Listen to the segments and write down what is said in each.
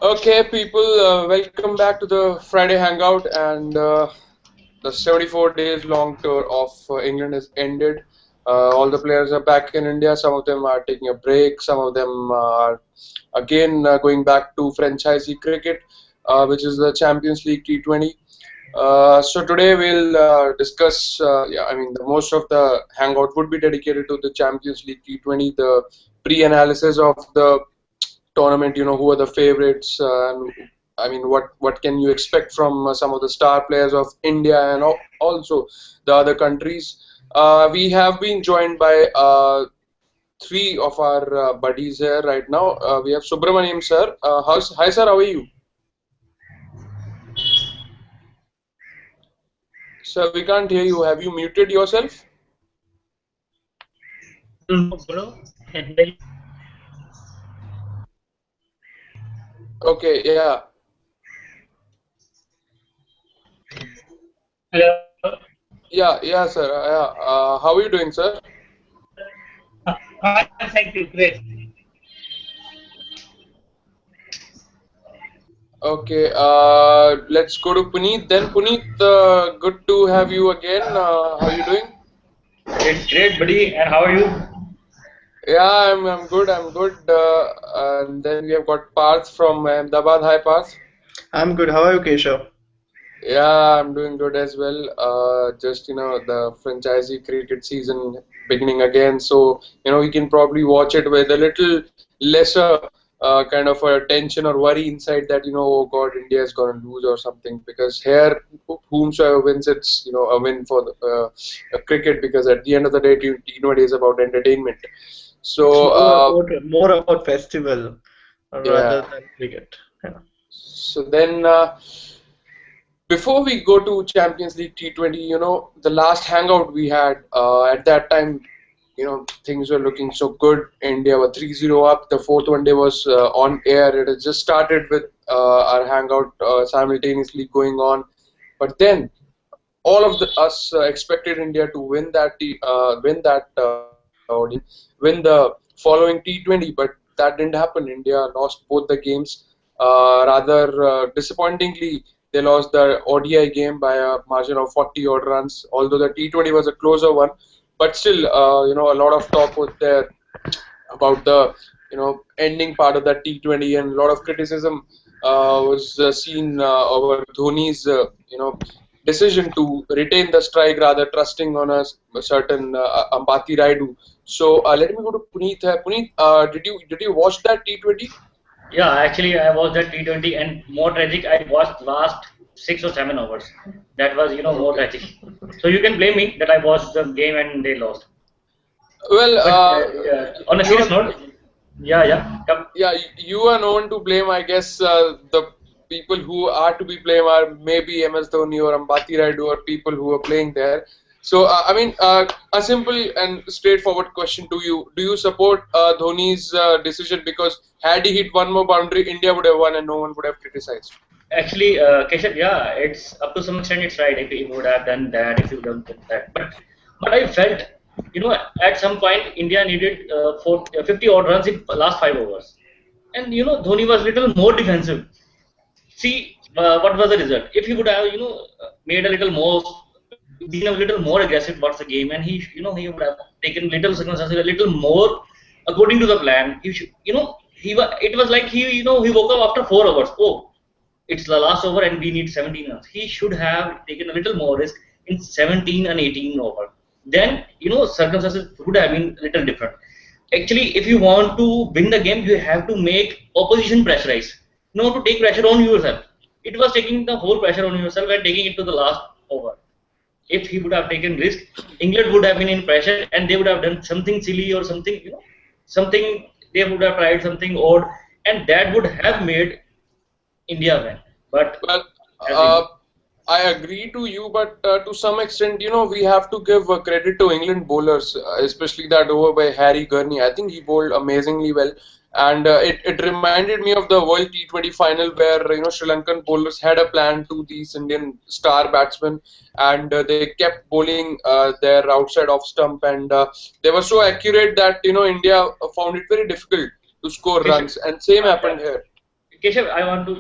Okay, people, welcome back to the Friday Hangout, and the 74 days long tour of England has ended. All the players are back in India. Some of them are taking a break. Some of them are again going back to franchisee cricket, which is the Champions League T20. So today we'll discuss. Yeah, I mean, most of the hangout would be dedicated to the Champions League T20, the pre-analysis of the tournament. Who are the favorites, and I mean, what can you expect from some of the star players of India and also the other countries. We have been joined by three of our buddies here right now. We have Subramaniam sir. Hi sir, how are you? Sir, we can't hear you. Have you muted yourself? No, bro. And then, Okay, yeah. hello. Yeah, sir. Yeah. How are you doing, sir? Thank you. Great. Okay, let's go to Puneet. Then Puneet, good to have you again. How are you doing? It's great, buddy. And how are you? Yeah, I'm good. I'm good. And then we have got Parth from Ahmedabad. Hi, Parth. I'm good. How are you, Keshav? Yeah, I'm doing good as well. Just the franchisee cricket season beginning again, so we can probably watch it with a little lesser kind of a tension or worry inside that oh God, India is going to lose or something. Because here, whomsoever wins, it's a win for the cricket. Because at the end of the day, it is about entertainment. It's So more about festival yeah. rather than cricket. Yeah. So then. Before we go to Champions League T20, the last hangout we had at that time, things were looking so good. India were 3-0 up. The fourth one day was on air. It had just started with our hangout simultaneously going on. But then all of us expected India to win the following T20, but that didn't happen. India lost both the games. Rather disappointingly, they lost the ODI game by a margin of 40 odd runs. Although the T20 was a closer one, but still, a lot of talk was there about the ending part of that T20, and a lot of criticism was seen over Dhoni's decision to retain the strike, rather trusting on a certain Ambati Raidu. So let me go to Puneet. Puneet, did you watch that T20? Yeah, actually, I watched that T20, and more tragic, I watched last 6 or 7 hours. That was, more Okay. tragic. So you can blame me that I watched the game and they lost. Well, But on a you serious are note, yeah, come. yeah, you are known to blame. I guess the people who are to be blamed are maybe MS Dhoni or Ambati Raidu or people who are playing there. So I mean, a simple and straightforward question to you: do you support Dhoni's decision? Because had he hit one more boundary, India would have won and no one would have criticized. Actually, Keshav, yeah, it's up to some extent it's right if he would have done that, if he would have done that. But I felt, at some point India needed 50 odd runs in last 5 overs, and Dhoni was little more defensive. See, what was the result? If he would have, made a little more, been a little more aggressive towards the game, and he would have taken little circumstances, a little more according to the plan. He should, it was like he woke up after 4 hours. Oh, it's the last over, and we need 17 runs. He should have taken a little more risk in 17 and 18 over. Then, circumstances would have been a little different. Actually, if you want to win the game, you have to make opposition pressurize. To take pressure on yourself. It was taking the whole pressure on yourself and taking it to the last over. If he would have taken risk, England would have been in pressure and they would have done something silly or something, something they would have tried something odd, and that would have made India win. But Well, as we know, I agree to you, but to some extent, we have to give credit to England bowlers, especially that over by Harry Gurney. I think he bowled amazingly well, and it reminded me of the World T20 final where Sri Lankan bowlers had a plan to these Indian star batsmen, and they kept bowling their outside off stump, and they were so accurate that India found it very difficult to score Keshav, runs, and same yeah. happened here. Keshav, I want to,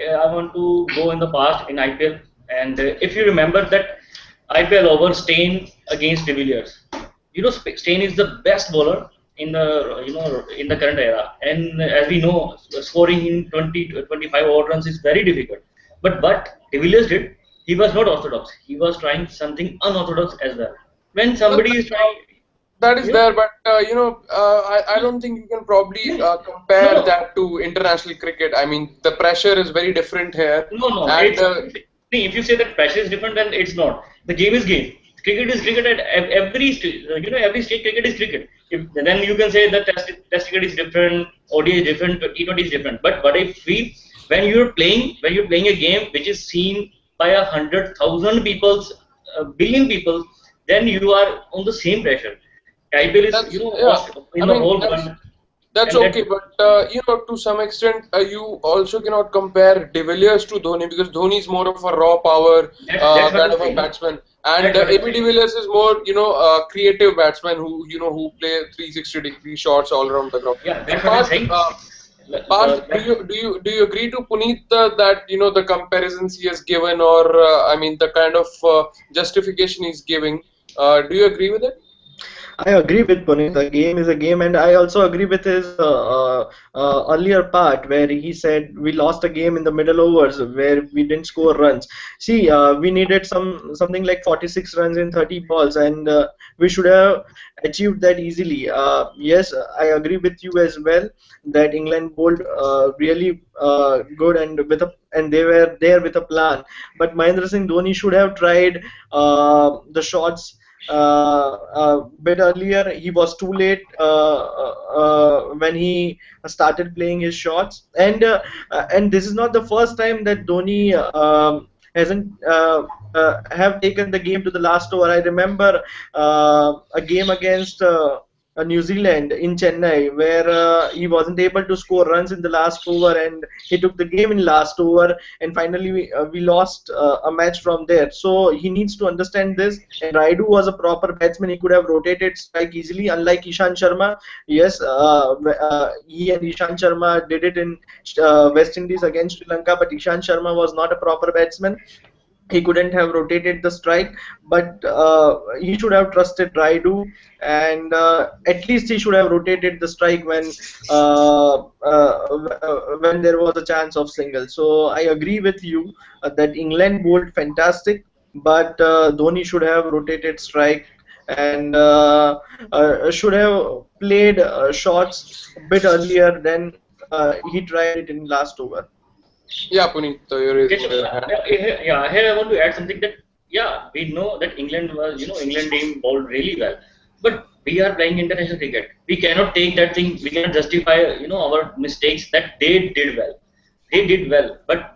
I want to go in the past in IPL, and if you remember that IPL over Stein against De Villiers, Stein is the best bowler in the, in the current era, and as we know, scoring in 20 to 25 odd runs is very difficult. But what De Villiers did, he was not orthodox. He was trying something unorthodox as well. When Well, somebody is trying, that is you know, there, but I don't think you can probably no, compare no, that to international cricket. I mean, the pressure is very different here, no, no. and See, if you say that pressure is different, then it's not. The game is game. Cricket is cricket at every state. Cricket is cricket. Then you can say that test cricket is different, ODI is different, T20 is different. But what I feel when you're playing a game which is seen by 100,000 people, a billion people, then you are on the same pressure. IPL is that's yeah. watched in I the mean, whole world, that's and that okay, but to some extent, you also cannot compare De Villiers to Dhoni because Dhoni is more of a raw power that's what kind I'm of a saying. batsman, and That's what I'm AB de saying. Villiers is more, creative batsman who play 360-degree shots all around the ground. Yeah, So that's what I'm saying. Parth, Let, do you agree to Puneet that the comparisons he has given, or I mean the kind of justification he's giving? Do you agree with it? I agree with Puneet. The game is a game, and I also agree with his earlier part where he said we lost a game in the middle overs where we didn't score runs. See, we needed something like 46 runs in 30 balls, and we should have achieved that easily. Yes, I agree with you as well that England bowled really good and they were there with a plan. But Mahendra Singh Dhoni should have tried the shots bit earlier. He was too late when he started playing his shots, and this is not the first time that Dhoni hasn't have taken the game to the last over. I remember a game against New Zealand in Chennai where he wasn't able to score runs in the last over, and he took the game in last over, and finally we lost a match from there. So he needs to understand this. And Raidu was a proper batsman. He could have rotated strike easily, unlike Ishan Sharma. Yes, he and Ishan Sharma did it in West Indies against Sri Lanka, but Ishan Sharma was not a proper batsman. He couldn't have rotated the strike, but he should have trusted Raidu, and at least he should have rotated the strike when there was a chance of single. So I agree with you that England bowled fantastic, but Dhoni should have rotated strike and should have played shots a bit earlier than he tried it in last over. Yeah, Puneet, you're raising Keshav, your hand. yeah, here I want to add something that, yeah, we know that England was, England team bowled really well, but we are playing international cricket. We cannot take that thing. We cannot justify, our mistakes that they did well. They did well, but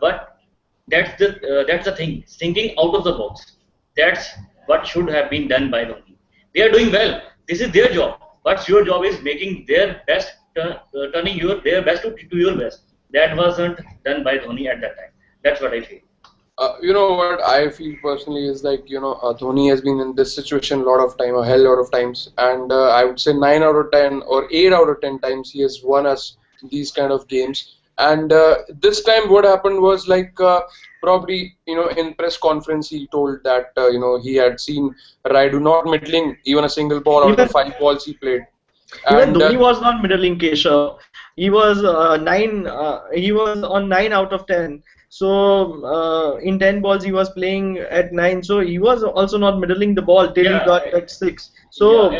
that's the thing. Thinking out of the box. That's what should have been done by Dhoni. They are doing well. This is their job. What's your job is making their best, turning their best to your best. That wasn't done by Dhoni at that time. That's what I feel. What I feel personally is like Dhoni has been in this situation a lot of time, a hell lot of times, and I would say 9 out of 10 or 8 out of 10 times he has won us these kind of games. And this time, what happened was like probably in press conference he told that he had seen Raidu not middling even a single ball out of the Even 5 balls he played, Even and Dhoni was not middling Keshav. He was nine. He was on 9 out of 10. So in 10 balls he was playing at 9. So he was also not middling the ball till he Yeah, got that 6. yeah, So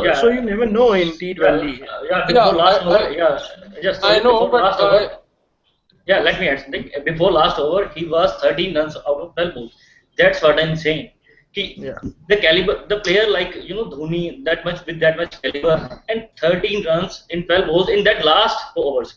yeah, so you yeah, never know in yeah, T20. yeah. yeah, Before last over, yeah, just I sorry. know, Before but last over, yeah. Let me add something. Before last over, he was 13 runs out of 12 balls. That's what I'm saying. He, Yeah. the caliber, the player like Dhoni, that much with that much caliber, and 13 runs in 12 balls in that last 4 overs.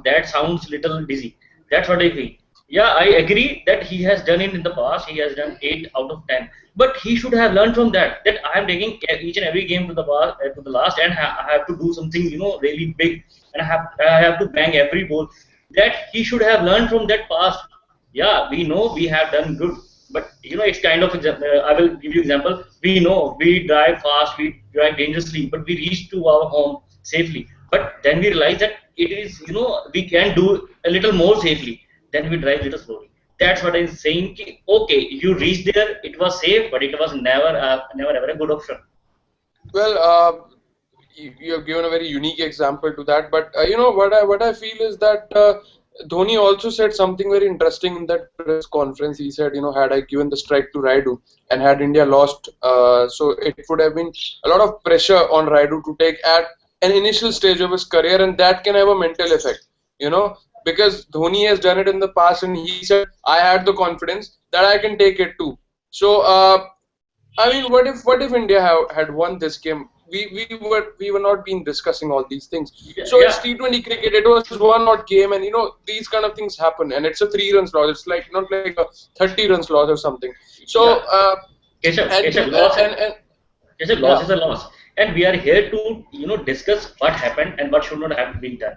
That sounds little dizzy. That's what I feel. Yeah, I agree that he has done it in the past. He has done 8 out of 10, but he should have learned from that. That I am taking each and every game to the last, and I have to do something really big, and I have to bang every ball. That he should have learned from that past. Yeah, we know we have done good, but it's kind of I will give you example. We know we drive fast, we drive dangerously, but we reach to our home safely. But then we realize that it is, we can do a little more safely. Then we drive little slowly. That's what I'm saying. Okay, you reached there, it was safe, but it was never ever a good option. Well, you have given a very unique example to that, but what I feel is that Dhoni also said something very interesting in that press conference. He said, had I given the strike to Raidu and had India lost, so it would have been a lot of pressure on Raidu to take at an initial stage of his career, and that can have a mental effect, because Dhoni has done it in the past, and he said, I had the confidence that I can take it too. So, I mean, what if India had won this game? We were not been discussing all these things. So Yeah, it's T20 cricket. It was one odd game, and these kind of things happen, and it's a 3 runs loss. It's like not like a 30 runs loss or something. So yeah. Keshav, loss, and Keshav, loss yeah. is a loss, and we are here to discuss what happened and what should not have been done.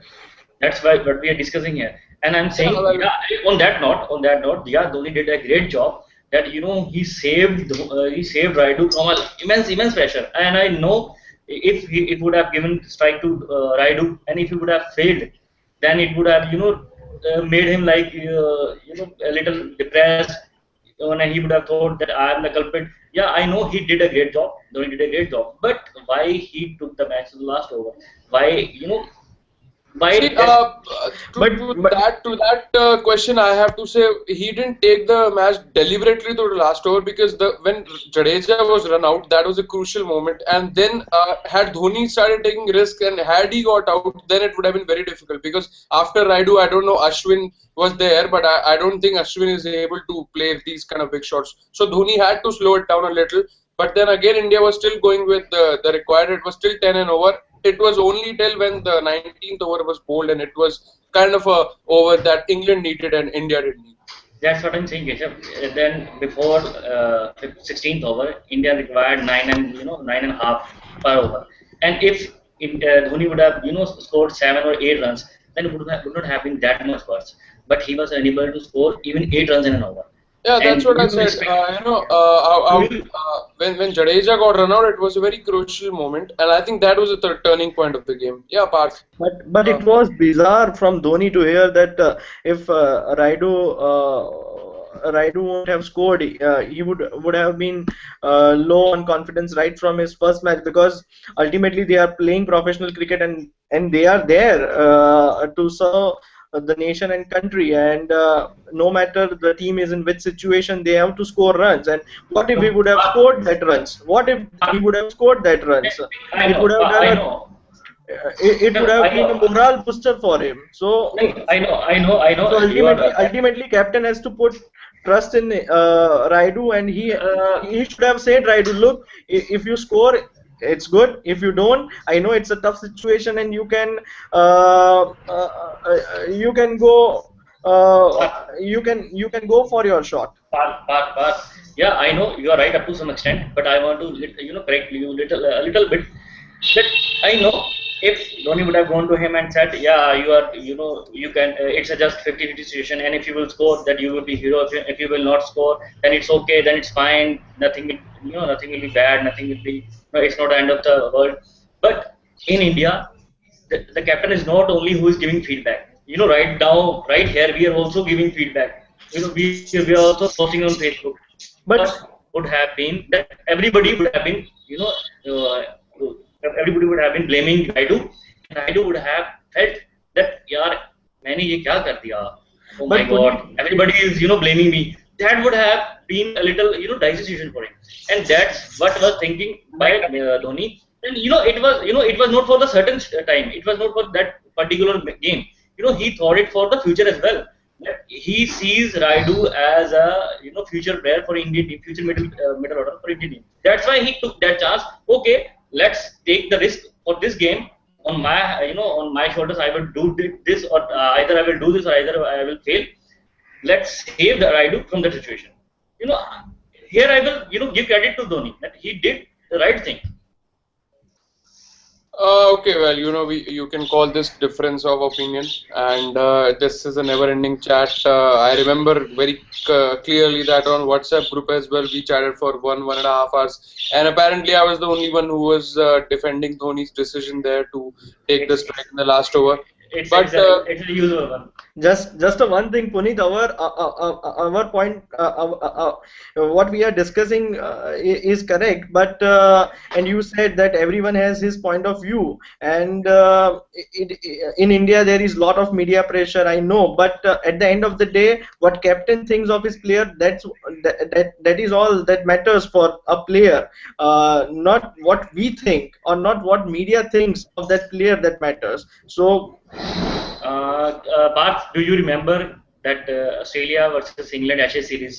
That's why what we are discussing here. And I'm Yeah, saying, well, yeah, on that note, yeah, Dhoni did a great job. That he saved Raidu from an immense pressure. And I know if he it would have given strike to Raidu, and if he would have failed, then it would have made him like a little depressed, and he would have thought that I am the culprit. Yeah, I know he did a great job. Dhoni did a great job, but why he took the match to the last over? Why why See, that? But but to that question, I have to say he didn't take the match deliberately to the last over, because when Jadeja was run out, that was a crucial moment. And then had Dhoni started taking risk and had he got out, then it would have been very difficult, because after Raidu, I don't know, Ashwin was there, but I don't think Ashwin is able to play these kind of big shots. So Dhoni had to slow it down a little. But then again, India was still going with the required. It was still 10 and over. It was only till when the 19th over was bowled, and it was kind of a over that England needed and India didn't need. That's what I'm saying, Keshav. Then before 16th over, India required 9.5 per over. And if Dhoni would have scored 7 or 8 runs, then it would not have been that much worse. But he was unable to score even 8 runs in an over. Yeah, that's And what I said. When Jadeja got run out, it was a very crucial moment, and I think that was the turning point of the game. Yeah, Parth. but Uh, it was bizarre from Dhoni to hear that if Raidu won't have scored, he would have been low on confidence right from his first match, because ultimately they are playing professional cricket, and they are there to serve the nation and country, and no matter the team is in which situation, they have to score runs. And what if he would have scored that runs? What if he would have scored that runs? I It would know, have done I a know. it would No, have I been a know. morale booster for him. No, I know. So You are. ultimately, captain has to put trust in Raidu, and he should have said, Raidu, look, if you score, it's good. If you don't, I know it's a tough situation, and you can go you can go for your shot. Pass. Yeah, I know you are right up to some extent, but I want to correct you a little bit. That I know if Dhoni would have gone to him and said, yeah, you are, you can, it's a just 50-50 situation, and if you will score, that you will be hero. If you will not score, then it's okay, then it's fine. Nothing will, nothing will be bad. Nothing will be, no, it's not the end of the world. But in India, the captain is not only who is giving feedback. Right now, right here, we are also giving feedback. We are also posting on Facebook. But First would have been that everybody would have been, everybody would have been blaming Raidu, and Raidu would have felt that, yaar, मैंने ये क्या कर दिया? Oh my but God, Puneet, everybody is blaming me. That would have been a little dicey situation for him, and that's what was thinking by Dhoni. And it was not for the certain time. It was not for that particular game. He thought it for the future as well. That he sees Raidu as a future player for Indian team, future middle order for Indian team. That's why he took that chance. Okay, let's take the risk for this game on my on my shoulders. I will do this, or either I will do this, or either I will fail. Let's save the Raidu from the situation. You know, Here I will give credit to Dhoni that he did the right thing. Okay, well, you can call this difference of opinion, and this is a never-ending chat. I remember very clearly that on WhatsApp group as well, we chatted for 1.5 hours, and apparently I was the only one who was defending Dhoni's decision there to take the It's strike in the last over. it's But it's a it's a usual one. Just a one thing, Puneet. Our point, what we are discussing is correct. But and you said that everyone has his point of view, and in India there is lot of media pressure. I know, but at the end of the day, what captain thinks of his player, that is all that matters for a player. Not what we think or not what media thinks of that player that matters. So. Parth, do you remember that Australia versus England Ashes series?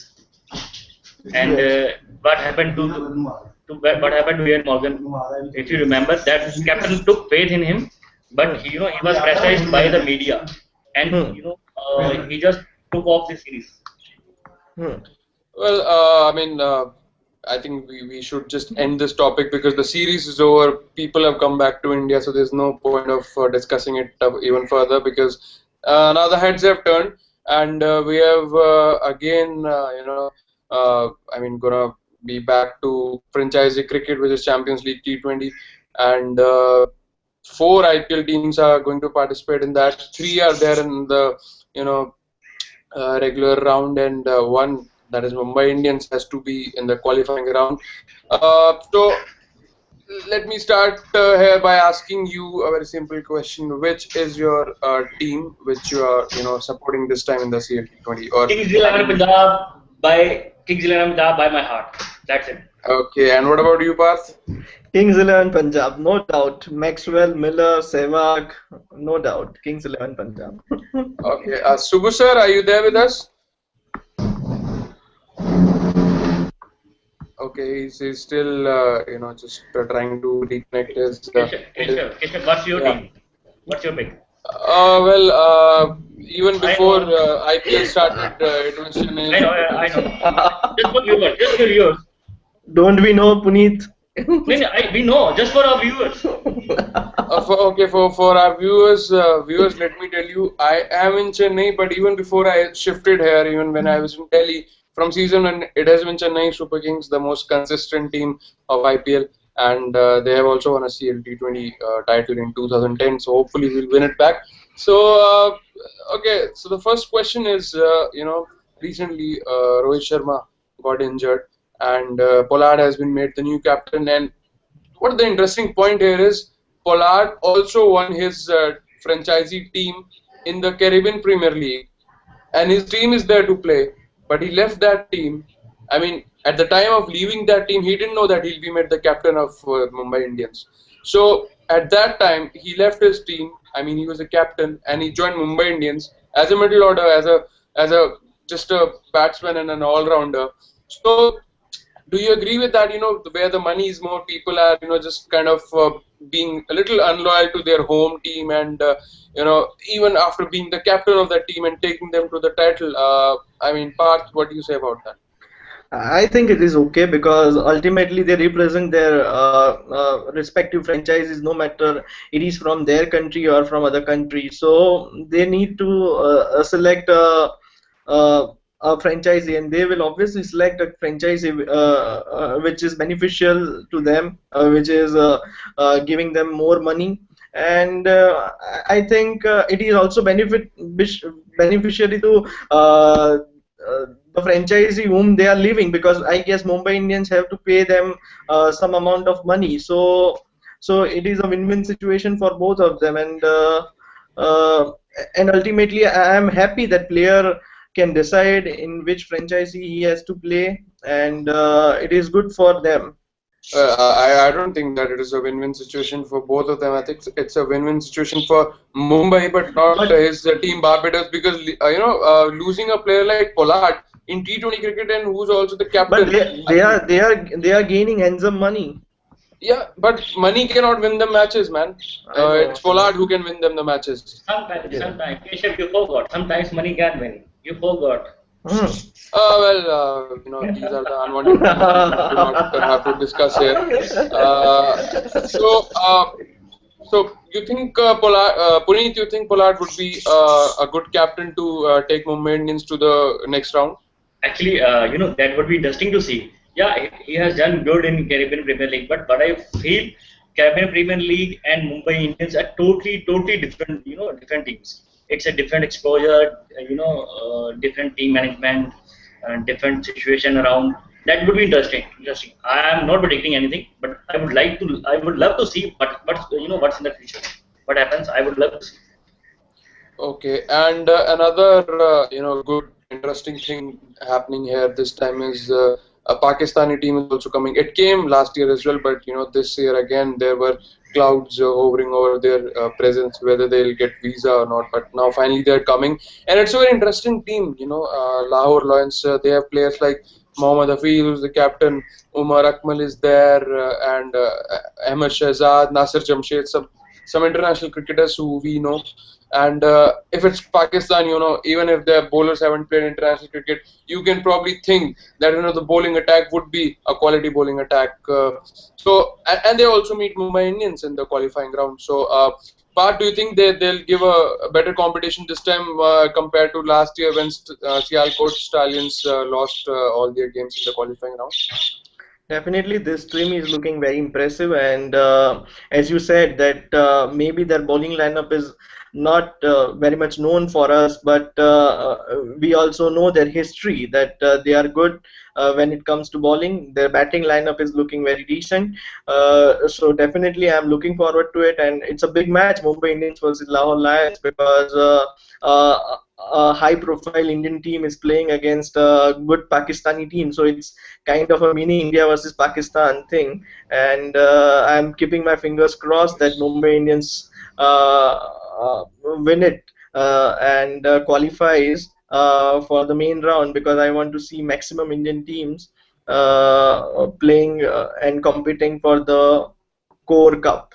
And Yes. what happened what happened to Ian Morgan? If you remember, that captain took faith in him, but he was pressurized by the media, and Hmm. he just took off the series. Hmm. well, I think we should just end this topic because the series is over. People have come back to India, so there's no point of discussing it even further because now the heads have turned, and we have again, gonna be back to franchisee cricket, which is Champions League T20, and four IPL teams are going to participate in that. Three are there in the you know regular round, and one, that is Mumbai Indians, has to be in the qualifying round. So let me start here by asking you a very simple question: which is your team which you are supporting this time in the CLT20? Or Kings 11 Punjab Kings 11 Punjab by my heart. That's it. okay, and what about you, Parth? Kings 11 Punjab, no doubt. Maxwell, Miller, Sehwag, no doubt. Kings 11 Punjab. Okay, Subbu sir, are you there with us? Okay, he's still just trying to reconnect his. Keshav, what's your Yeah. team? What's your pick? Even I before know. IPL started, it was Chennai I know. Super I Kings. know. Just for viewers. Just for viewers. Don't we know, Puneet? No, we know. Just for our viewers. For our viewers, let me tell you, I am in Chennai, but even before I shifted here, even when I was in Delhi, from season one, it has been Chennai Super Kings, the most consistent team of IPL, and they have also won a CLT20 title in 2010. So hopefully we'll win it back. So so the first question is, recently Rohit Sharma got injured, and Pollard has been made the new captain, and what the interesting point here is Pollard also won his franchisee team in the Caribbean Premier League, and his team is there to play, but he left that team. I mean, at the time of leaving that team, he didn't know that he'll be made the captain of Mumbai Indians. So at that time, he left his team. I mean, he was a captain, and he joined Mumbai Indians as a middle order, as a just a batsman and an all-rounder. So do you agree with that? Where the money is more, people are, just kind of being a little unloyal to their home team, and even after being the captain of that team and taking them to the title. Parth, what do you say about that? I think it is okay because ultimately they represent their respective franchises, no matter it is from their country or from other countries. So they need to select uh, a franchisee, and they will obviously select a franchisee which is beneficial to them, which is giving them more money. And I think it is also beneficiary to uh, the franchisee whom they are leaving, because I guess Mumbai Indians have to pay them some amount of money. So it is a win-win situation for both of them, uh, and ultimately I am happy that player can decide in which franchisee he has to play, and it is good for them. I don't think that it is a win-win situation for both of them. I think it's a win-win situation for Mumbai, but not But his team Barbados, because losing a player like Pollard in T20 cricket, and who's also the but captain. they are gaining handsome money. Yeah, but money cannot win them matches, man. I know. It's Pollard who can win them the matches. Yeah. Sometimes, Keshav, you forgot. Sometimes money can win. You forgot. Hmm. These are the unwanted things we do not have to discuss here. Uh, so, So you think Puneet, you think Pollard would be a good captain to take Mumbai Indians to the next round? Actually, that would be interesting to see. Yeah, he has done good in Caribbean Premier League, but I feel Caribbean Premier League and Mumbai Indians are totally different. Different teams. It's a different exposure. Different team management, different situation around. That would be interesting. Interesting. I am not predicting anything, but I would like to. I would love to see what's in the future. What happens? I would love to see. Okay, and another good interesting thing happening here this time is a Pakistani team is also coming. It came last year as well, but this year again there were clouds hovering over their presence, whether they'll get visa or not. But now finally they're coming, and it's a very interesting team. Lahore Lions. They have players like Mohammad Hafiz, who's the captain. Umar Akmal is there, and Ahmed Shahzad, Nasir Jamshed, some international cricketers who we know. And if it's Pakistan, even if their bowlers haven't played international cricket, you can probably think that the bowling attack would be a quality bowling attack. And they also meet Mumbai Indians in the qualifying round. So, Part, do you think they'll give a better competition this time compared to last year when Sialkot Stallions lost all their games in the qualifying round? Definitely, this team is looking very impressive, and as you said, that maybe their bowling lineup is not very much known for us, but we also know their history, that they are good when it comes to bowling. Their batting lineup is looking very decent, so definitely I'm looking forward to it, and it's a big match, Mumbai Indians versus Lahore Lions, because a high-profile Indian team is playing against a good Pakistani team, so it's kind of a mini India versus Pakistan thing, and I'm keeping my fingers crossed that Mumbai Indians win it and qualifies for the main round, because I want to see maximum Indian teams playing and competing for the core cup.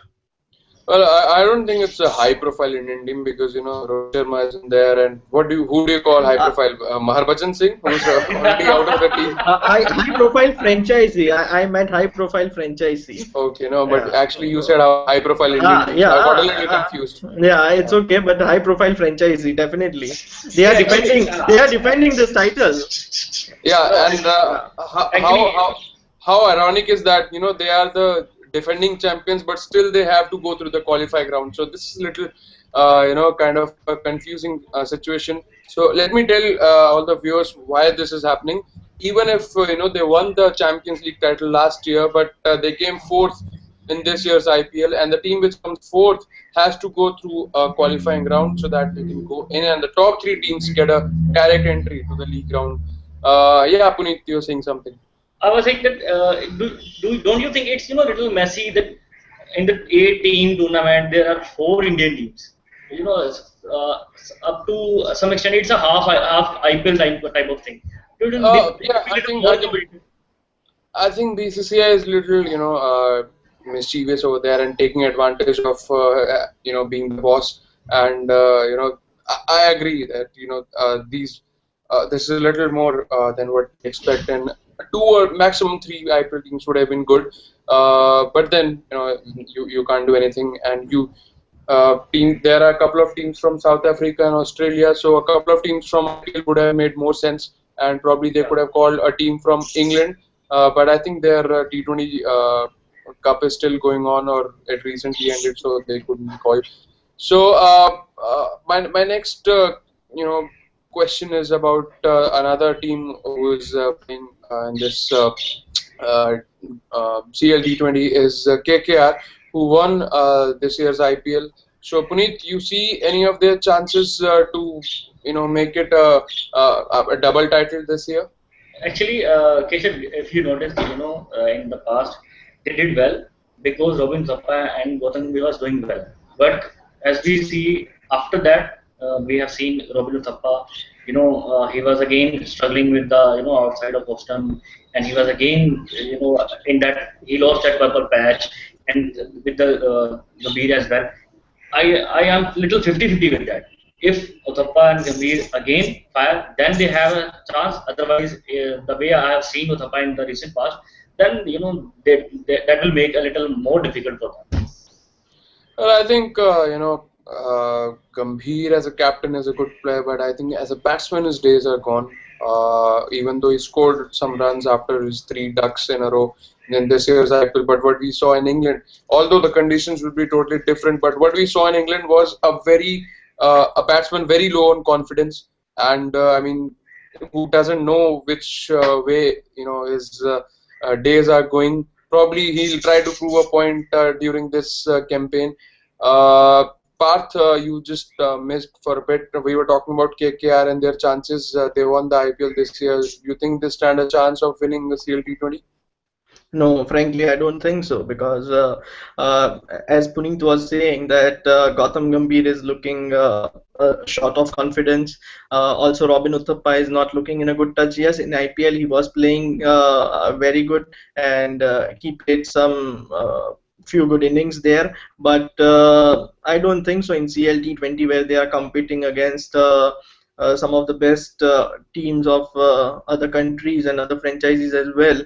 Well, I don't think it's a high-profile Indian team because Rohit Sharma isn't there, and who do you call high-profile? Harbhajan Singh, who's already out of the team. High-profile franchisee. I meant high-profile franchisee. Okay, no, but actually you said high-profile Indian team. Yeah, I got a little confused. Yeah, it's okay, but high-profile franchisee definitely. They are defending. They are defending this title. Yeah, and how ironic is that they are the defending champions, but still they have to go through the qualifying round. So this is a little, kind of a confusing situation. So let me tell all the viewers why this is happening. Even if they won the Champions League title last year, but they came fourth in this year's IPL, and the team which comes fourth has to go through a qualifying round so that they can go in, and the top three teams get a direct entry to the league round. Yeah, Puneet, you're saying something. I was saying that don't you think it's little messy that in the 8-team tournament there are 4 Indian teams. Up to some extent it's a half IPL type of thing. Yeah, I think BCCI is little mischievous over there and taking advantage of being the boss, and I agree that this is a little more than what we expect, and 2 or maximum 3 IPL teams would have been good, but then you can't do anything, and there are a couple of teams from South Africa and Australia, so a couple of teams from IPL would have made more sense, and probably they could have called a team from England, but I think their T20 Cup is still going on, or it recently ended, so they couldn't be called. So my next question is about another team who is playing in this CLT20 is KKR, who won this year's IPL. So Puneet, you see any of their chances to make it a double title this year? Actually, Keshav, if you noticed, in the past they did well because Robin Zappa and Gautam Gambhir was doing well. But as we see after that, we have seen Robin Zappa. He was again struggling with the outside of Boston, and he was again in that he lost that purple patch, and with the Gambhir as well. I am little 50-50 with that. If Uthappa and Gambhir again fire, then they have a chance. Otherwise, the way I have seen Uthappa in the recent past, then that will make a little more difficult for them. Well, I think Gambhir as a captain is a good player, but I think as a batsman his days are gone. Even though he scored some runs after his three ducks in a row in this year's IPL, but what we saw in England, although the conditions would be totally different, but what we saw in England was a batsman very low on confidence, and I mean, who doesn't know which way his days are going. Probably he'll try to prove a point during this campaign. Uh, Parth, you just missed for a bit. We were talking about KKR and their chances. They won the IPL this year. Do you think they stand a chance of winning the CLT20? No, frankly, I don't think so because as Puneet was saying that Gautam Gambhir is looking short of confidence. Also, Robin Uthappa is not looking in a good touch. Yes, in IPL he was playing very good and he played some few good innings there. But I don't think so in CLT20 where they are competing against some of the best teams of other countries and other franchises as well.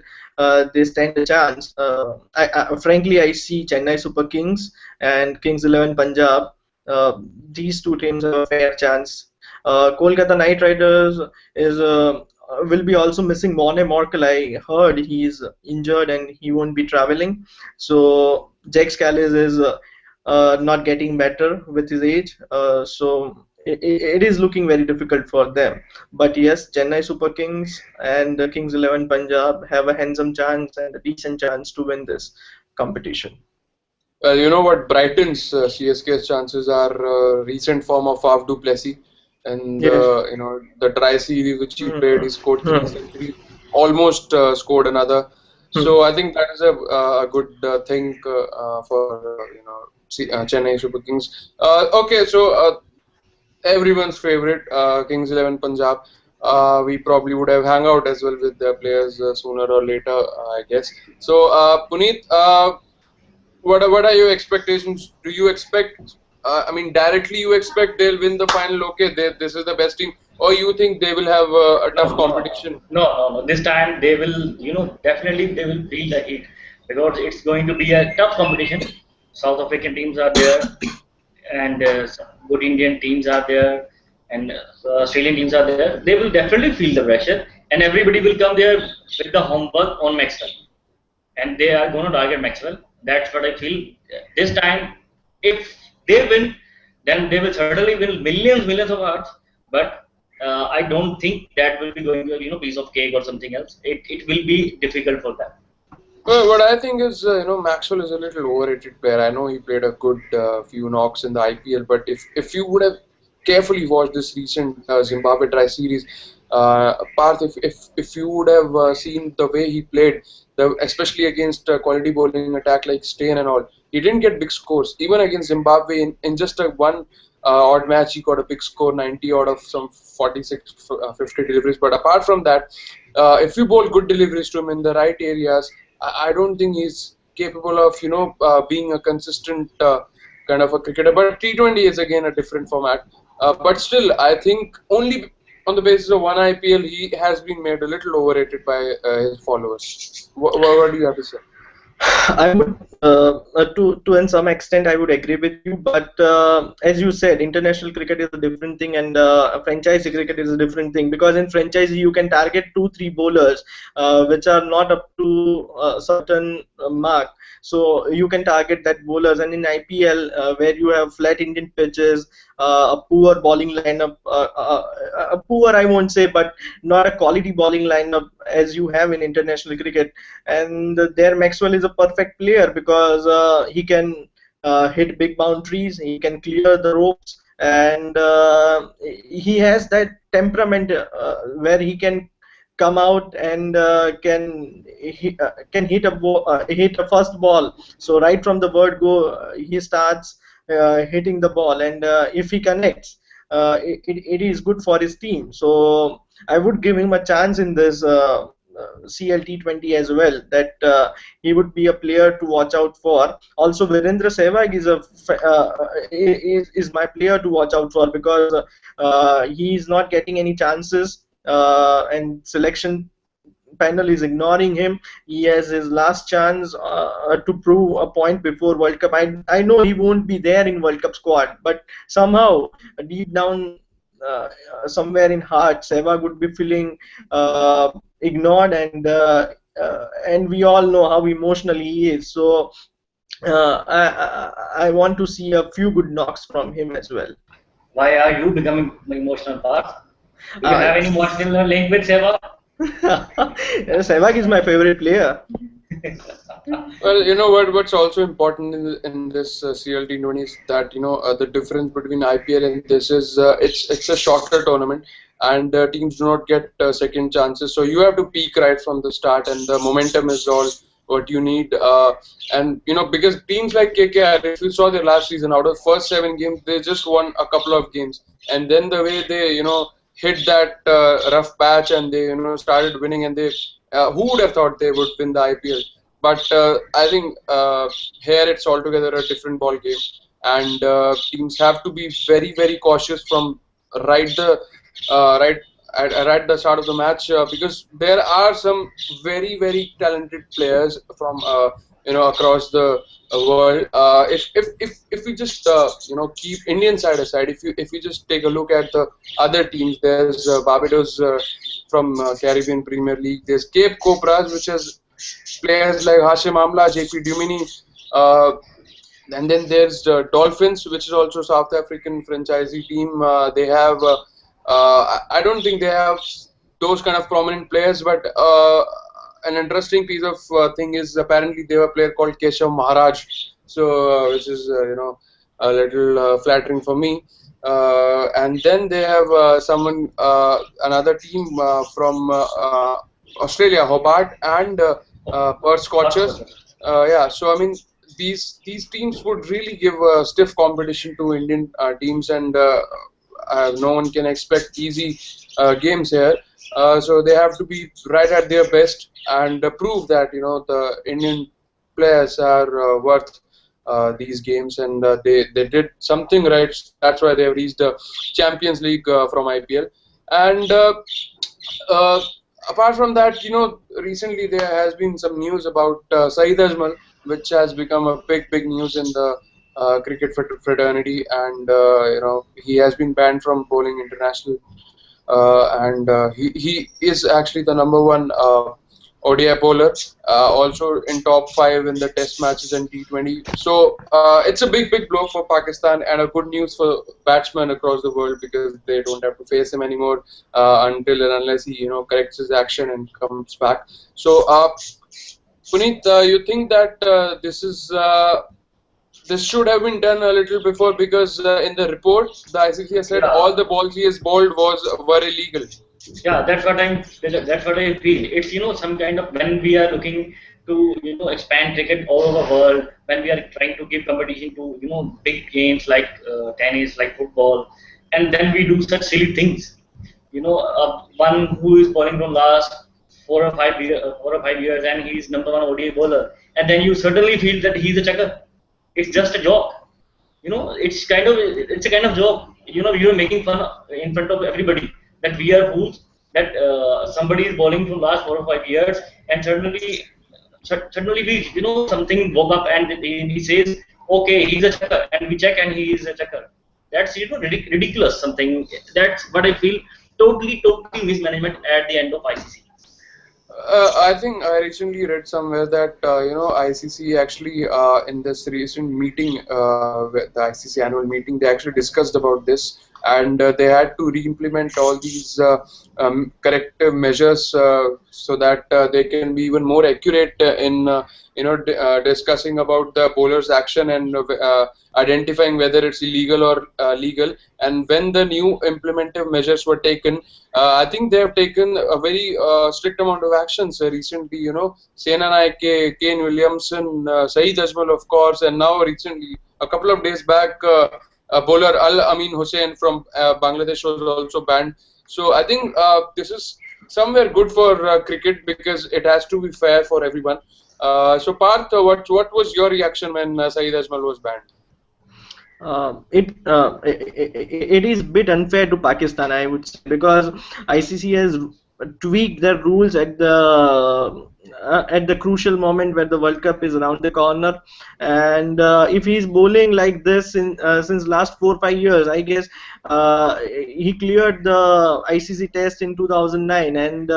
They stand a chance. Frankly, I see Chennai Super Kings and Kings 11 Punjab. These two teams have a fair chance. Kolkata Knight Riders is will be also missing Moeen Ali. I heard he is injured and he won't be traveling. So Jack Scalise is not getting better with his age. So it is looking very difficult for them. But yes, Chennai Super Kings and Kings 11 Punjab have a handsome chance and a decent chance to win this competition. Well, you know what? Brighton's CSK's chances are recent form of Faf du Plessis, and Yes. the try series which he played, he scored three Hmm. centuries, almost scored another. Hmm. So I think that is a good thing for Chennai Super Kings. Okay, so everyone's favorite, Kings 11 Punjab. We probably would have Hangout as well with their players sooner or later, I guess. So, Puneet, what are your expectations? Do you expect, I mean, directly you expect they'll win the final? Okay, this is the best team, or you think they will have a No, tough competition? no. This time they will, definitely they will feel the heat because it's going to be a tough competition. South African teams are there, and some good Indian teams are there, and Australian teams are there. They will definitely feel the pressure, and everybody will come there with the homework on Maxwell, and they are going to target Maxwell. That's what I feel. This time, if they win, then they will certainly win millions of hearts. But I don't think that will be going to piece of cake or something else. It will be difficult for them. Well, what I think is, Maxwell is a little overrated player. I know he played a good few knocks in the IPL, but if you would have carefully watched this recent Zimbabwe try series, Parth, if you would have seen the way he played, especially against quality bowling attack like Steyn and all, he didn't get big scores. Even against Zimbabwe, in just a one odd match, he got a big score, 90 out of some 46, 50 deliveries. But apart from that, if you bowl good deliveries to him in the right areas, I don't think he's capable of being a consistent kind of a cricketer. But T20 is again a different format. But still, I think only on the basis of one IPL, he has been made a little overrated by his followers. What do you have to say? I would, to in some extent, I would agree with you. But as you said, international cricket is a different thing, and franchise cricket is a different thing. Because in franchise, you can target 2, 3 bowlers, which are not up to a certain mark. So you can target that bowlers. And in IPL, where you have flat Indian pitches, a poor bowling lineup, a poor I won't say, but not a quality bowling lineup as you have in international cricket, and there Maxwell is a perfect player because he can hit big boundaries, he can clear the ropes, and he has that temperament where he can come out and can hit a first ball. So right from the word go, he starts hitting the ball, and if he connects, it is good for his team. So I would give him a chance in this. CLT20 as well, that he would be a player to watch out for. Also, Virendra Sehwag is my player to watch out for because he is not getting any chances and selection panel is ignoring him. He has his last chance to prove a point before World Cup. I know he won't be there in World Cup squad, but somehow deep down, somewhere in heart, Sehwag would be feeling ignored, and we all know how emotional he is. So I want to see a few good knocks from him as well. Why are you becoming emotional, Parth? Do you have any Yes. emotional link with Seva? Sehwag is my favorite player. Well, you know what's also important in this CLT20 is that the difference between IPL and this is it's a shorter tournament, and teams do not get second chances. So you have to peak right from the start, and the momentum is all what you need. And because teams like KKR, if you saw their last season, out of first 7 games, they just won a couple of games, and then the way they hit that rough patch and they started winning, and they who would have thought they would win the IPL? But I think here it's altogether a different ball game, and teams have to be very, very cautious from right the right at the start of the match, because there are some very, very talented players from across the world. If we just keep Indian side aside, if you just take a look at the other teams, there's Barbados from Caribbean Premier League. There's Cape Cobras, which has players like Hashim Amla, JP Dumini, uh, and then there's the Dolphins, which is also South African franchisee team. They have, I don't think they have those kind of prominent players, but an interesting piece of thing is apparently they have a player called Keshav Maharaj, so which is a little flattering for me. And then they have another team from Australia, Hobart, and Perth Scorchers. Yeah, so I mean, these teams would really give stiff competition to Indian teams, and no one can expect easy games here. So they have to be right at their best and prove that the Indian players are worth these games, and they did something right. That's why they have reached the Champions League from IPL. And uh, apart from that, recently there has been some news about Saeed Ajmal, which has become a big news in the cricket fraternity, and he has been banned from bowling international, and he is actually the number one ODI bowler, also in top 5 in the test matches and T20. So it's a big blow for Pakistan, and a good news for batsmen across the world, because they don't have to face him anymore until and unless he corrects his action and comes back. So Puneet, you think that this should have been done a little before, because in the report the ICC has said Yeah. all the balls he has bowled were illegal. Yeah, that's what I feel. It's some kind of, when we are looking to expand cricket all over the world, when we are trying to give competition to big games like tennis, like football, and then we do such silly things. One who is bowling from last 4 or 5 years, and he's number one ODI bowler, and then you certainly feel that he's a checker. It's just a joke. It's a kind of joke. You're making fun in front of everybody that we are fools, that somebody is bowling from last 4 or 5 years, and suddenly we something woke up and he says, okay, he's a checker, and we check and he is a checker. That's ridiculous. Something that's what I feel. Totally mismanagement at the end of ICC. I think I recently read somewhere that ICC actually in this recent meeting, the ICC annual meeting, they actually discussed about this, and they had to re-implement all these corrective measures so that they can be even more accurate in discussing about the bowler's action, and identifying whether it's illegal or legal. And when the new implementive measures were taken, I think they have taken a very strict amount of actions recently. Sena Naike, Kane Williamson, Saeed Ajmal, of course, and now recently, a couple of days back, bowler Al Amin Hussain from Bangladesh was also banned. So I think this is somewhere good for cricket, because it has to be fair for everyone. So Parth, what was your reaction when Saeed Ajmal was banned? It is a bit unfair to Pakistan, I would say, because ICC has tweak their rules at the crucial moment where the World Cup is around the corner. And if he's bowling like this since last 4 or 5 years, I guess he cleared the ICC test in 2009, and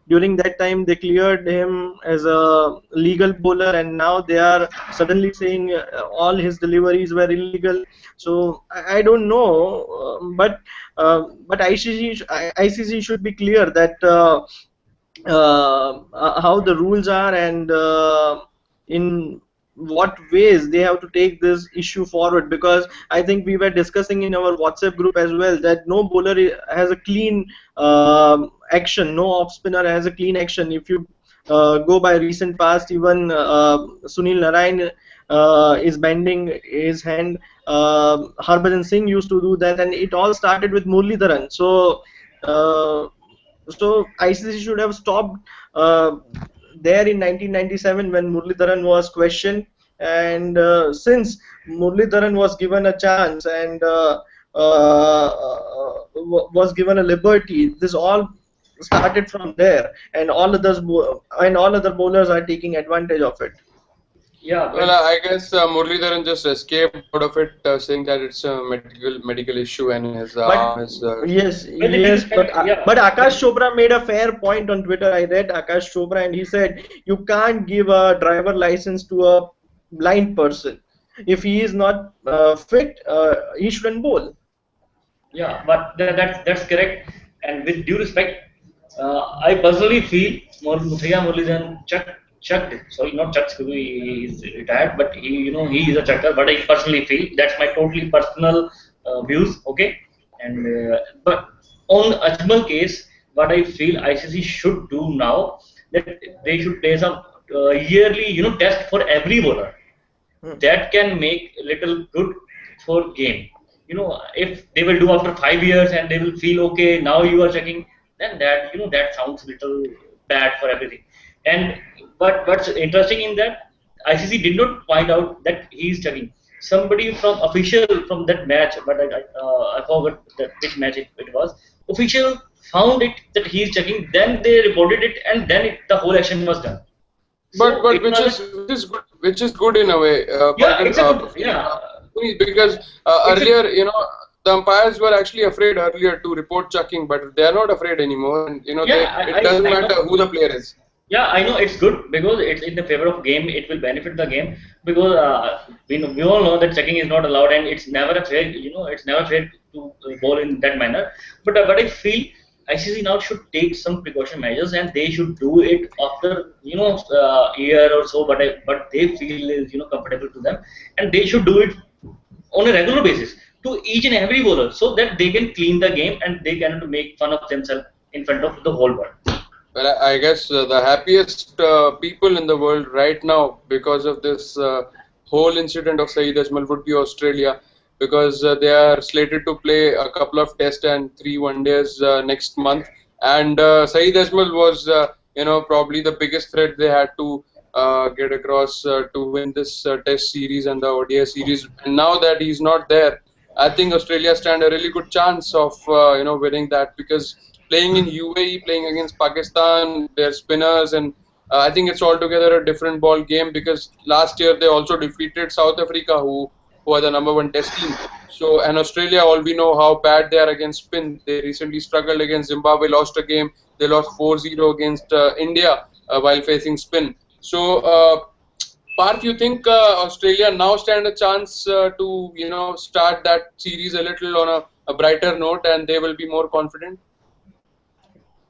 during that time they cleared him as a legal bowler, and now they are suddenly saying all his deliveries were illegal. So I don't know, but ICC should be clear that how the rules are, and in what ways they have to take this issue forward, because I think we were discussing in our WhatsApp group as well that no bowler has a clean action, no off spinner has a clean action. If you go by recent past, even Sunil Narayan is bending his hand. Harbhajan Singh used to do that, and it all started with Muralidharan. Uh, so ICC should have stopped there in 1997 when Muralidharan was questioned, and since Muralidharan was given a chance and was given a liberty, this all started from there, and all other bowlers are taking advantage of it. Yeah, Well, but I guess Muralidharan just escaped out of it, saying that it's a medical issue and his But arm is. yes, with the due yes, respect, yeah, but Akash Chopra made a fair point on Twitter. I read Akash Chopra, and he said you can't give a driver license to a blind person. If he is not fit, he shouldn't bowl. yeah, but that's correct. And with due respect, I personally feel Muthaiya Muralidharan chucked. Sorry, not chucked. He's retired, but he is a chucker. But I personally feel that's my totally personal views. Okay, and but on Ajmal case, what I feel ICC should do now, that they should play some yearly test for every bowler Hmm. that can make little good for game. If they will do after 5 years and they will feel okay, now you are checking, then that sounds little bad for everything. And but what's interesting in that, ICC did not point out that he is checking. Somebody from official from that match, but I forgot which match it was. Official found it that he is checking. Then they reported it, and then the whole action was done. But So it was which is good in a way, yeah, it's a good yeah. because It's a earlier the umpires were actually afraid earlier to report chucking, but they are not afraid anymore, and yeah. it doesn't I know. matter who the player is. Yeah, I know it's good because it's in the favor of game. It will benefit the game because we all know that checking is not allowed and it's never a fair. It's never fair to bowl in that manner. But I feel ICC now should take some precaution measures and they should do it after year or so. But they feel is comfortable to them, and they should do it on a regular basis to each and every bowler so that they can clean the game and they can make fun of themselves in front of the whole world. Well, I guess the happiest people in the world right now because of this whole incident of Saeed Ajmal would be Australia, because they are slated to play a couple of test and 3 one-days next month. And Saeed Ajmal was, probably the biggest threat they had to get across to win this test series and the ODI series. And now that he's not there, I think Australia stand a really good chance of, winning that, because playing in UAE, playing against Pakistan, their spinners, and I think it's altogether a different ball game, because last year they also defeated South Africa, who are the #1 test team. So, and Australia, all we know how bad they are against spin. They recently struggled against Zimbabwe, lost a game. They lost 4-0 against India while facing spin. So, Parth, you think Australia now stand a chance to start that series a little on a brighter note, and they will be more confident?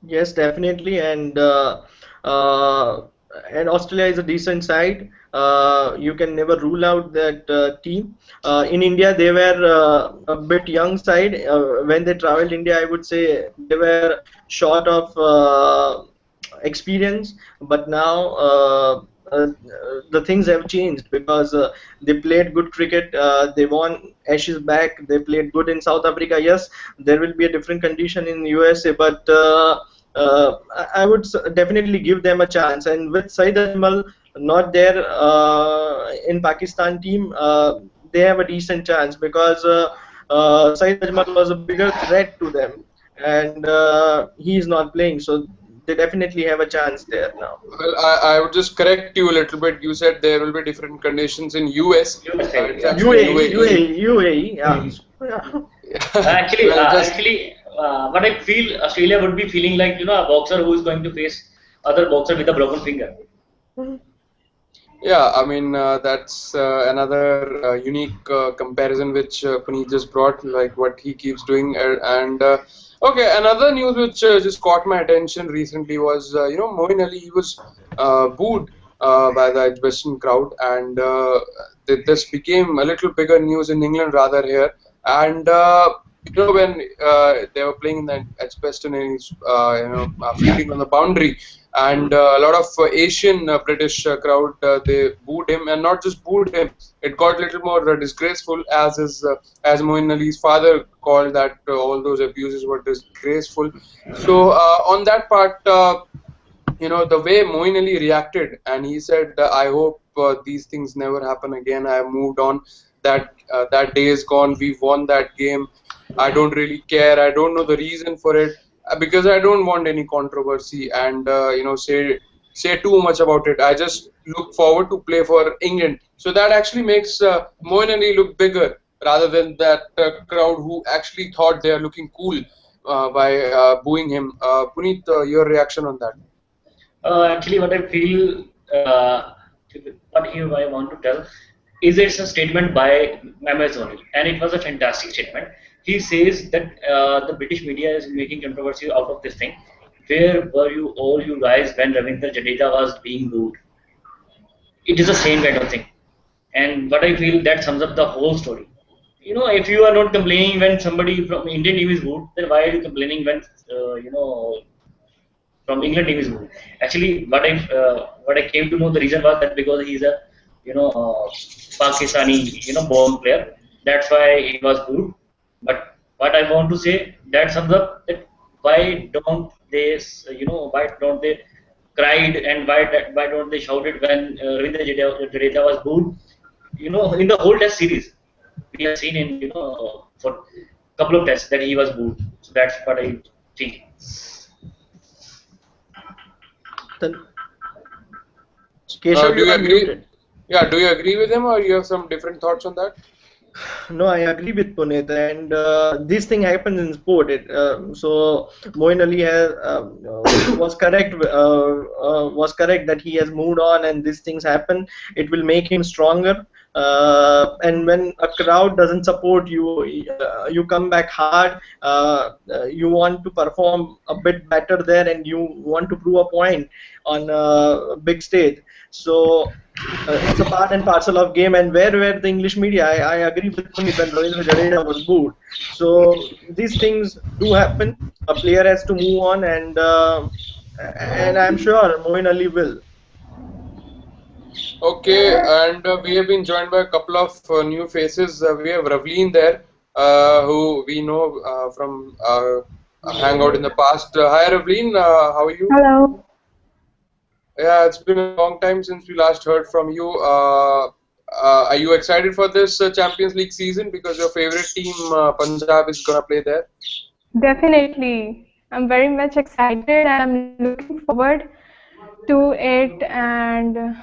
Yes, definitely, uh, and Australia is a decent side. You can never rule out that team. In India, they were a bit young side. When they traveled India, I would say they were short of experience, but now the things have changed because they played good cricket. They won Ashes back. They played good in South Africa. Yes, there will be a different condition in USA, but I would definitely give them a chance. And with Saeed Ajmal not there in Pakistan team, they have a decent chance because Saeed Ajmal was a bigger threat to them. and he's not playing, so they definitely have a chance there now. Well, I would just correct you a little bit. You said there will be different conditions in US. USA, It's yeah. actually UAE, UAE. UAE, yeah. Mhm. Yeah. Actually, Well, just what I feel Australia would be feeling like, a boxer who is going to face other boxer with a broken finger. yeah, I mean that's another unique comparison which Puneet just brought, like what he keeps doing. And okay, another news which just caught my attention recently was Moeen Ali. He was booed by the Western crowd, and this became a little bigger news in England rather here. And when they were playing in the Edgbaston, and he's fielding on the boundary, and a lot of Asian British crowd they booed him, and not just booed him. It got a little more disgraceful, as Moeen Ali's father called that all those abuses were disgraceful. So on that part, the way Moeen Ali reacted, and he said, "I hope these things never happen again. I have moved on. That day is gone. We've won that game. I don't really care. I don't know the reason for it because I don't want any controversy and say too much about it. I just look forward to play for England." So that actually makes Moeen Ali look bigger rather than that crowd who actually thought they are looking cool by booing him. Puneet, your reaction on that? Actually, what I feel, what here I want to tell is it's a statement by MS Dhoni, and it was a fantastic statement. He says that the British media is making controversy out of this thing. Where were you all you guys when Ravindra Jadeja was being booed? It is the same kind of thing. And what I feel that sums up the whole story. If you are not complaining when somebody from Indian team is good, then why are you complaining when from England team is good? Actually, what I came to know the reason was that because he's a Pakistani born player. That's why he was good. But what I want to say that sums up that why don't they cried and why don't they shouted when Ravindra Jadeja was booed? In the whole Test series, we have seen in for couple of tests that he was booed. So that's what I think. Then, Keshav, Do you you are agree? muted. Yeah, do you agree with him, or you have some different thoughts on that? No, I agree with Puneet, and this thing happens in sport. So Moeen Ali was correct that he has moved on, and these things happen. It will make him stronger. And when a crowd doesn't support you, you come back hard. You want to perform a bit better there, and you want to prove a point on a big stage. So it's a part and parcel of game, and where were the English media? I agree with Puneet when Ravindra Jadeja was booed. So these things do happen. A player has to move on, and I'm sure Moeen Ali will. Okay, and we have been joined by a couple of new faces. We have Ravleen there, who we know from Hangout in the past. Hi, Ravleen. How are you? Hello. Yeah, it's been a long time since we last heard from you. Are you excited for this Champions League season because your favorite team, Punjab, is gonna play there? Definitely. I'm very much excited. I'm looking forward to it and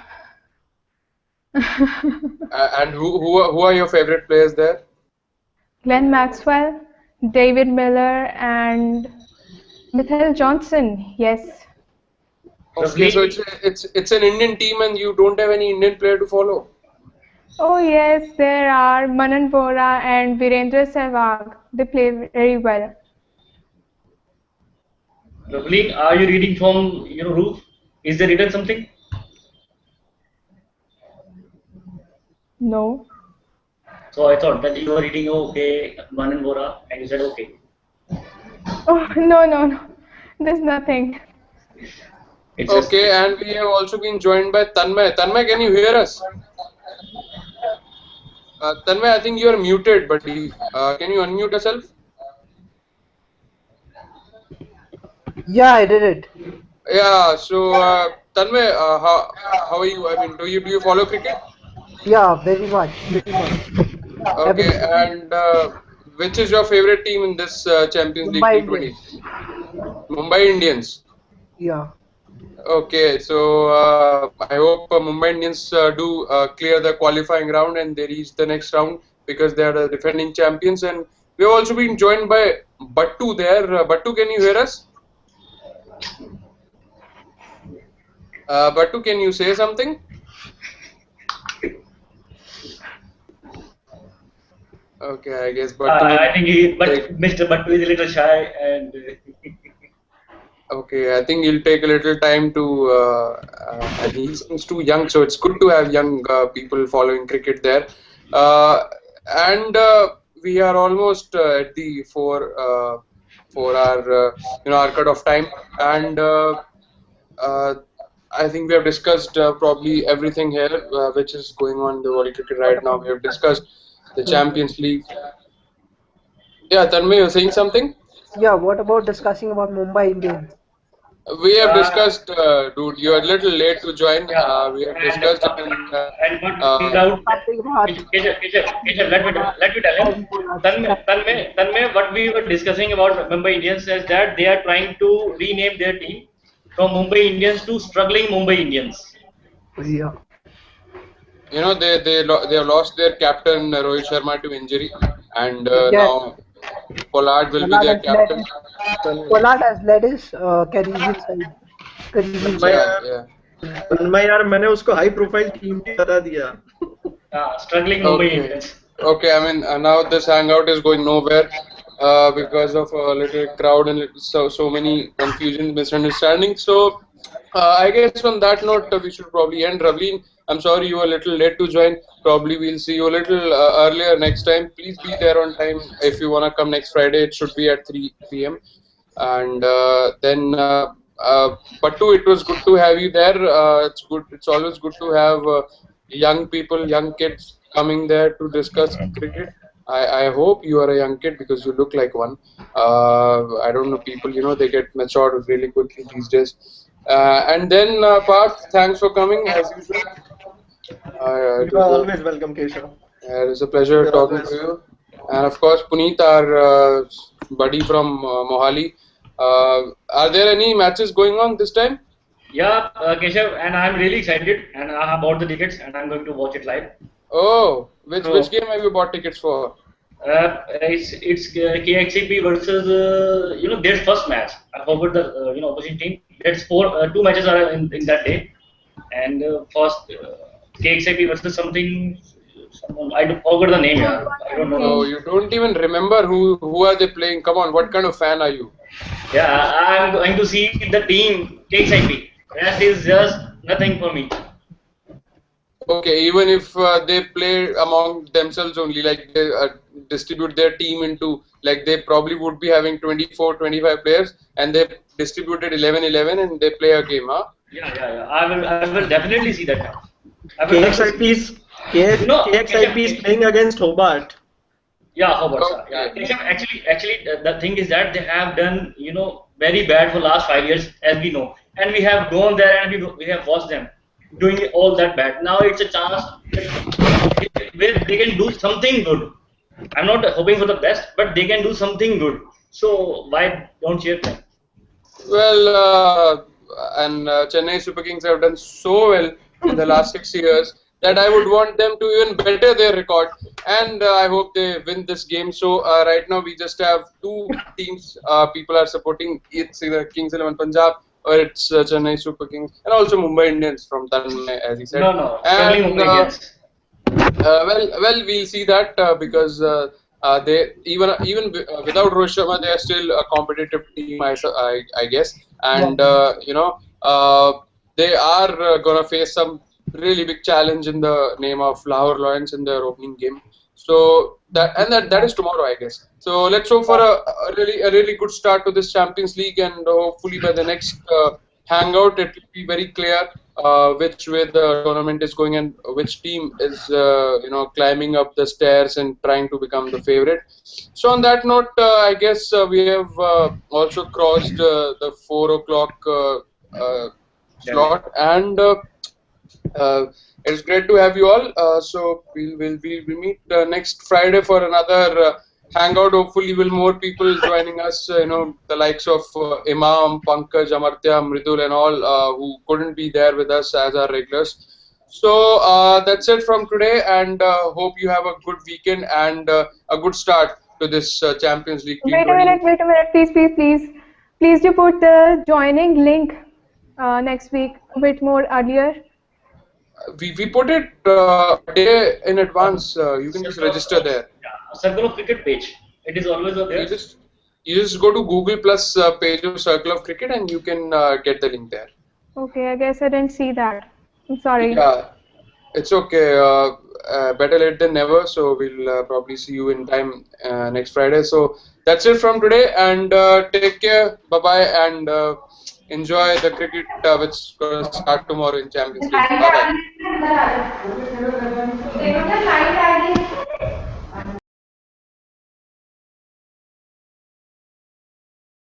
And who are your favorite players there? Glenn Maxwell, David Miller and Mithal Johnson. Yes. Okay, so Ravleen, it's an Indian team, and you don't have any Indian player to follow. Oh yes, there are Manan Bora and Virendra Sehwag. They play very well. Ravleen, are you reading from roof? Is there written something? No. So I thought that you were reading okay, Manan Bora, and you said okay. Oh no. There's nothing. It's just Okay, and we have also been joined by Tanmay. Tanmay, can you hear us? Tanmay, I think you are muted, buddy. Can you unmute yourself? Yeah, I did it. Yeah. So, Tanmay, how are you? I mean, do you follow cricket? Yeah, very much, pretty much. Okay, Every and which is your favorite team in this Champions League Mumbai T20? Indians. Mumbai Indians. Yeah. Okay, so I hope Mumbai Indians do clear the qualifying round and they reach the next round because they are the defending champions. And we have also been joined by Battu there. Battu, can you hear us? Battu, can you say something? Okay, I guess Battu will I think Mr. Battu is a little shy and okay, I think he'll take a little time to. And he seems too young, so it's good to have young people following cricket there. And we are almost at the for our our cut-off time, and uh, I think we have discussed probably everything here, which is going on in the world cricket right now. We have discussed the Champions League. Yeah, Tanmay, you're saying something? Yeah. What about discussing about Mumbai Indians? We have uh, discussed, dude. You are a little late to join. yeah, We have and discussed, and but without Something about Keshav, let me tell him. Tanmay, what we were discussing about Mumbai Indians is that they are trying to rename their team from Mumbai Indians to struggling Mumbai Indians. yeah. they have lost their captain Rohit Sharma to injury, and Yeah. now Pollard will be Pollard their has led captain. his, Pollard has led his Caribbean side. Caribbean मैं side. Yeah, yeah. मैं यार मैंने उसको high profile team भी बता दिया. Struggling Mumbai Okay. Indians. Okay. I mean, now this hangout is going nowhere because of a little crowd and so many confusion, misunderstandings. So I guess on that note, we should probably end. Ravleen, I'm sorry you were a little late to join. Probably we'll see you a little earlier next time. Please be there on time if you wanna come next Friday. It should be at 3 p.m. And then. Pattu, it was good to have you there. It's good. It's always good to have young people, young kids coming there to discuss cricket. I hope you are a young kid because you look like one. I don't know, people, they get matured really quickly these days. And then, Parth, thanks for coming as usual. You are always welcome, Keshav. It was a pleasure You're talking always- to you. And of course, Puneet, our buddy from Mohali. Are there any matches going on this time? Yeah, Keshav, and I'm really excited and I have bought the tickets and I'm going to watch it live. Oh, which So- which game have you bought tickets for? It's KXCP versus their first match. I forgot the opposing team. That's two matches are in that day, and first KXCP versus someone I forgot the name. Yeah, I don't know. Oh, you don't even remember who are they playing? Come on, what kind of fan are you? Yeah, I'm going to see the team KXIP. That is just nothing for me. Okay, even if they play among themselves only, like they distribute their team into, like they probably would be having 24, 25 players, and they distributed 11, and they play a game, huh? Yeah. I will definitely see that now. I will KXIP is KXIP is playing against Hobart. Yeah, Hobart. Okay. Yeah. Actually, the thing is that they have done, very bad for last 5 years, as we know, and we have gone there and we have watched them doing all that bad. Now it's a chance where they can do something good. I'm not hoping for the best, but they can do something good. So why don't cheer them? Well, and Chennai Super Kings have done so well in the last 6 years that I would want them to even better their record, and I hope they win this game. So right now we just have two teams people are supporting. It's either Kings 11 Punjab or it's Chennai Super Kings, and also Mumbai Indians from Tanmay, as he said. No, And struggling Mumbai Indians. well, we'll see that because they without Rohit Sharma, they are still a competitive team, I guess, and they are gonna face some really big challenge in the name of Lahore Lions in their opening game. So that is tomorrow, I guess. So let's hope for a really good start to this Champions League, and hopefully by the next hangout it will be very clear which way the tournament is going and which team is climbing up the stairs and trying to become the favorite. So on that note, I guess we have also crossed the 4 o'clock slot, and it's great to have you all. So we'll meet next Friday for another Hangout. Hopefully, will more people joining us. The likes of Imam, Pankaj, Amartya, Mridul, and all who couldn't be there with us as our regulars. So that's it from today, and hope you have a good weekend and a good start to this Champions League T20. Wait a minute, please, please, please. Please do put the joining link next week a bit more earlier. We put it a day in advance. You can just register there. Circle of Cricket page. It is always there. You just go to Google Plus page of Circle of Cricket and you can get the link there. Okay, I guess I didn't see that. I'm sorry. Yeah, it's okay. Better late than never. So we'll probably see you in time next Friday. So that's it from today, and take care. Bye bye, and enjoy the cricket which is going to start tomorrow in Champions League. Bye bye.